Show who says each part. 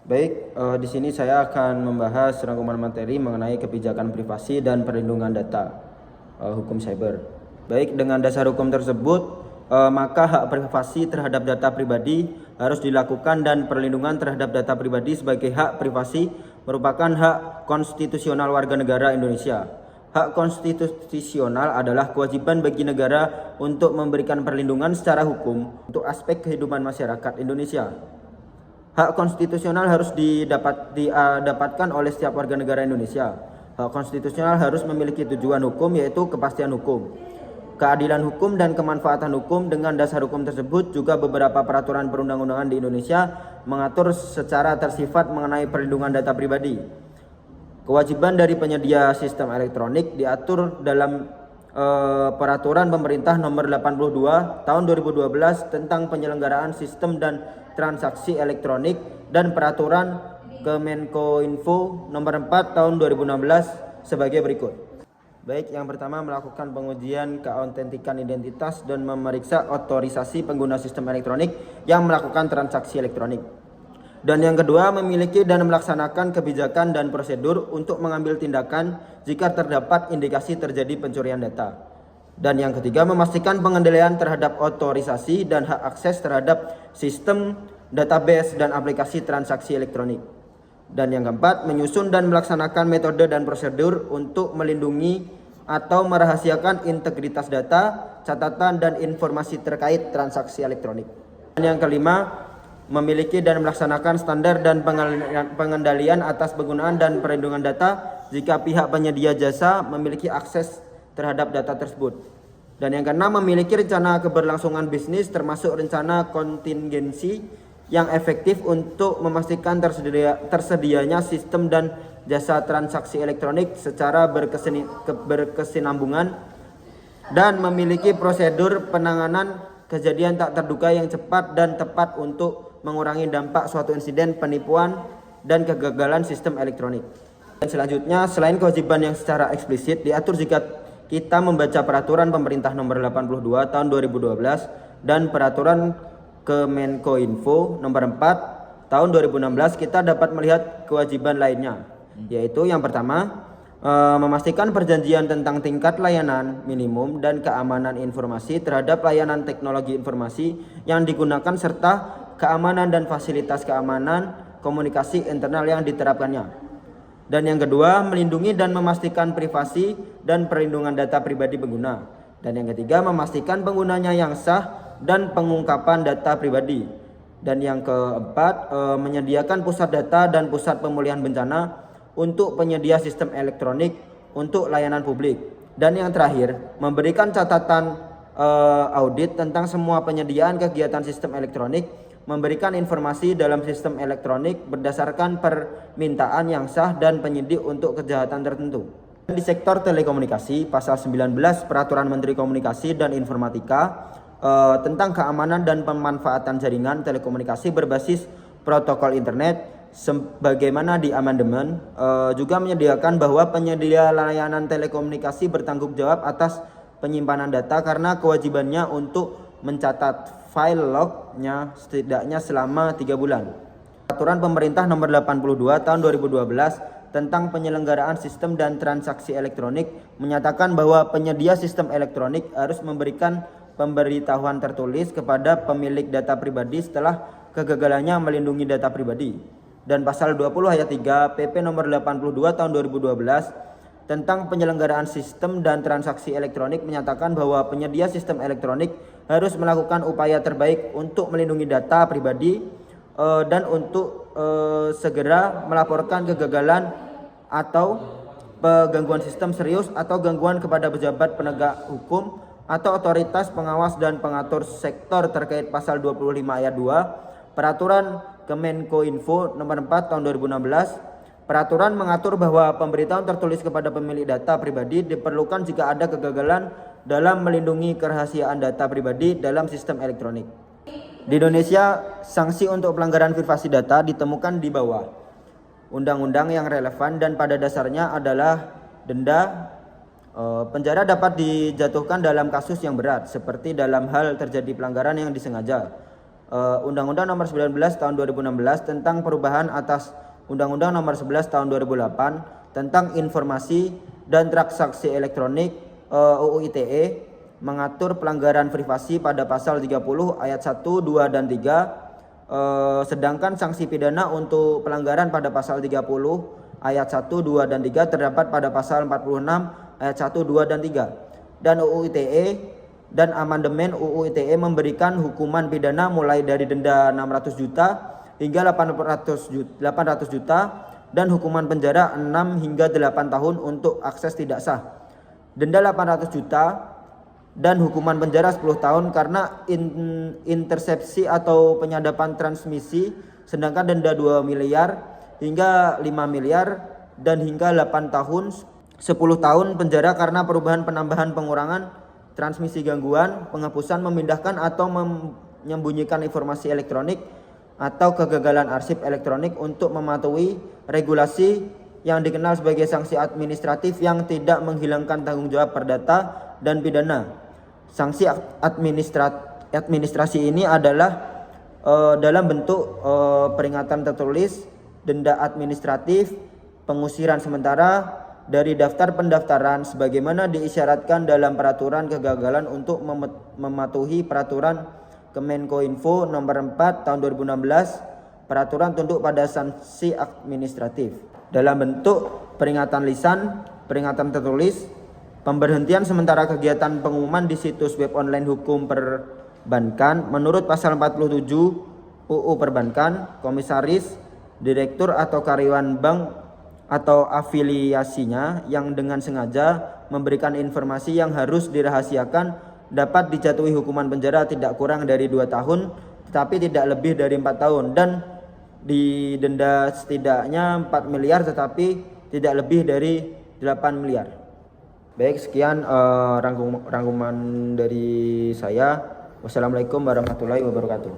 Speaker 1: Baik, di sini saya akan membahas rangkuman materi mengenai kebijakan privasi dan perlindungan data, hukum cyber. Baik, dengan dasar hukum tersebut, maka hak privasi terhadap data pribadi harus dilakukan dan perlindungan terhadap data pribadi sebagai hak privasi merupakan hak konstitusional warga negara Indonesia. Hak konstitusional adalah kewajiban bagi negara untuk memberikan perlindungan secara hukum untuk aspek kehidupan masyarakat Indonesia. Hak konstitusional harus didapatkan oleh setiap warga negara Indonesia. Hak konstitusional harus memiliki tujuan hukum, yaitu kepastian hukum, keadilan hukum, dan kemanfaatan hukum. Dengan dasar hukum tersebut juga beberapa peraturan perundang-undangan di Indonesia mengatur secara tersifat mengenai perlindungan data pribadi. Kewajiban dari penyedia sistem elektronik diatur dalam Peraturan Pemerintah Nomor 82 Tahun 2012 tentang penyelenggaraan sistem dan transaksi elektronik dan Peraturan Kemenkominfo Nomor 4 Tahun 2016 sebagai berikut. Baik, yang pertama melakukan pengujian keautentikan identitas dan memeriksa otorisasi pengguna sistem elektronik yang melakukan transaksi elektronik. Dan yang kedua, memiliki dan melaksanakan kebijakan dan prosedur untuk mengambil tindakan jika terdapat indikasi terjadi pencurian data. Dan yang ketiga, memastikan pengendalian terhadap otorisasi dan hak akses terhadap sistem, database, dan aplikasi transaksi elektronik. Dan yang keempat, menyusun dan melaksanakan metode dan prosedur untuk melindungi atau merahasiakan integritas data, catatan, dan informasi terkait transaksi elektronik. Dan yang kelima, memiliki dan melaksanakan standar dan pengendalian atas penggunaan dan perlindungan data jika pihak penyedia jasa memiliki akses terhadap data tersebut. Dan yang keenam, memiliki rencana keberlangsungan bisnis termasuk rencana kontingensi yang efektif untuk memastikan tersedianya sistem dan jasa transaksi elektronik secara berkesinambungan dan memiliki prosedur penanganan kejadian tak terduga yang cepat dan tepat untuk mengurangi dampak suatu insiden penipuan dan kegagalan sistem elektronik. Dan selanjutnya, selain kewajiban yang secara eksplisit diatur jika kita membaca Peraturan Pemerintah Nomor 82 Tahun 2012 dan Peraturan Kemenkominfo Nomor 4 Tahun 2016, kita dapat melihat kewajiban lainnya, yaitu yang pertama, memastikan perjanjian tentang tingkat layanan minimum dan keamanan informasi terhadap layanan teknologi informasi yang digunakan serta keamanan dan fasilitas keamanan komunikasi internal yang diterapkannya. Dan yang kedua, melindungi dan memastikan privasi dan perlindungan data pribadi pengguna. Dan yang ketiga, memastikan penggunanya yang sah dan pengungkapan data pribadi. Dan yang keempat, menyediakan pusat data dan pusat pemulihan bencana untuk penyedia sistem elektronik untuk layanan publik. Dan yang terakhir, memberikan catatan audit tentang semua penyediaan kegiatan sistem elektronik, memberikan informasi dalam sistem elektronik berdasarkan permintaan yang sah dan penyidik untuk kejahatan tertentu. Di sektor telekomunikasi, pasal 19 Peraturan Menteri Komunikasi dan Informatika tentang keamanan dan pemanfaatan jaringan telekomunikasi berbasis protokol internet sebagaimana di amandemen juga menyediakan bahwa penyedia layanan telekomunikasi bertanggung jawab atas penyimpanan data karena kewajibannya untuk mencatat file lognya setidaknya selama 3 bulan. Peraturan Pemerintah Nomor 82 Tahun 2012 tentang penyelenggaraan sistem dan transaksi elektronik menyatakan bahwa penyedia sistem elektronik harus memberikan pemberitahuan tertulis kepada pemilik data pribadi setelah kegagalannya melindungi data pribadi. Dan pasal 20 ayat 3 PP Nomor 82 Tahun 2012 tentang penyelenggaraan sistem dan transaksi elektronik menyatakan bahwa penyedia sistem elektronik harus melakukan upaya terbaik untuk melindungi data pribadi dan untuk segera melaporkan kegagalan atau gangguan sistem serius atau gangguan kepada pejabat penegak hukum atau otoritas pengawas dan pengatur sektor terkait pasal 25 ayat 2 Peraturan Kemenkominfo Nomor 4 Tahun 2016. Peraturan mengatur bahwa pemberitahuan tertulis kepada pemilik data pribadi diperlukan jika ada kegagalan dalam melindungi kerahasiaan data pribadi dalam sistem elektronik. Di Indonesia, sanksi untuk pelanggaran privasi data ditemukan di bawah undang-undang yang relevan dan pada dasarnya adalah denda. Penjara dapat dijatuhkan dalam kasus yang berat seperti dalam hal terjadi pelanggaran yang disengaja. Undang-Undang Nomor 19 Tahun 2016 tentang perubahan atas Undang-Undang Nomor 11 Tahun 2008 tentang informasi dan transaksi elektronik UU ITE mengatur pelanggaran privasi pada pasal 30 ayat 1, 2 dan 3, sedangkan sanksi pidana untuk pelanggaran pada pasal 30 ayat 1, 2 dan 3 terdapat pada pasal 46 ayat 1, 2 dan 3. Dan UU ITE dan amandemen UU ITE memberikan hukuman pidana mulai dari denda 600 juta hingga 800 juta dan hukuman penjara 6 hingga 8 tahun untuk akses tidak sah. Denda 800 juta dan hukuman penjara 10 tahun karena intersepsi atau penyadapan transmisi, sedangkan denda 2 miliar hingga 5 miliar dan hingga 8 tahun 10 tahun penjara karena perubahan, penambahan, pengurangan, transmisi gangguan, penghapusan, memindahkan atau menyembunyikan informasi elektronik atau kegagalan arsip elektronik untuk mematuhi regulasi yang dikenal sebagai sanksi administratif yang tidak menghilangkan tanggung jawab perdata dan pidana. Sanksi administrasi ini adalah dalam bentuk peringatan tertulis, denda administratif, pengusiran sementara dari daftar pendaftaran sebagaimana diisyaratkan dalam peraturan kegagalan untuk mematuhi peraturan Kemenkominfo nomor 4 tahun 2016, peraturan tunduk pada sanksi administratif dalam bentuk peringatan lisan, peringatan tertulis, pemberhentian sementara kegiatan pengumuman di situs web online hukum perbankan menurut pasal 47 UU Perbankan, komisaris, direktur atau karyawan bank atau afiliasinya yang dengan sengaja memberikan informasi yang harus dirahasiakan dapat dijatuhi hukuman penjara tidak kurang dari 2 tahun tetapi tidak lebih dari 4 tahun dan didenda setidaknya 4 miliar tetapi tidak lebih dari 8 miliar. Baik, sekian rangkuman dari saya. Wassalamualaikum warahmatullahi wabarakatuh.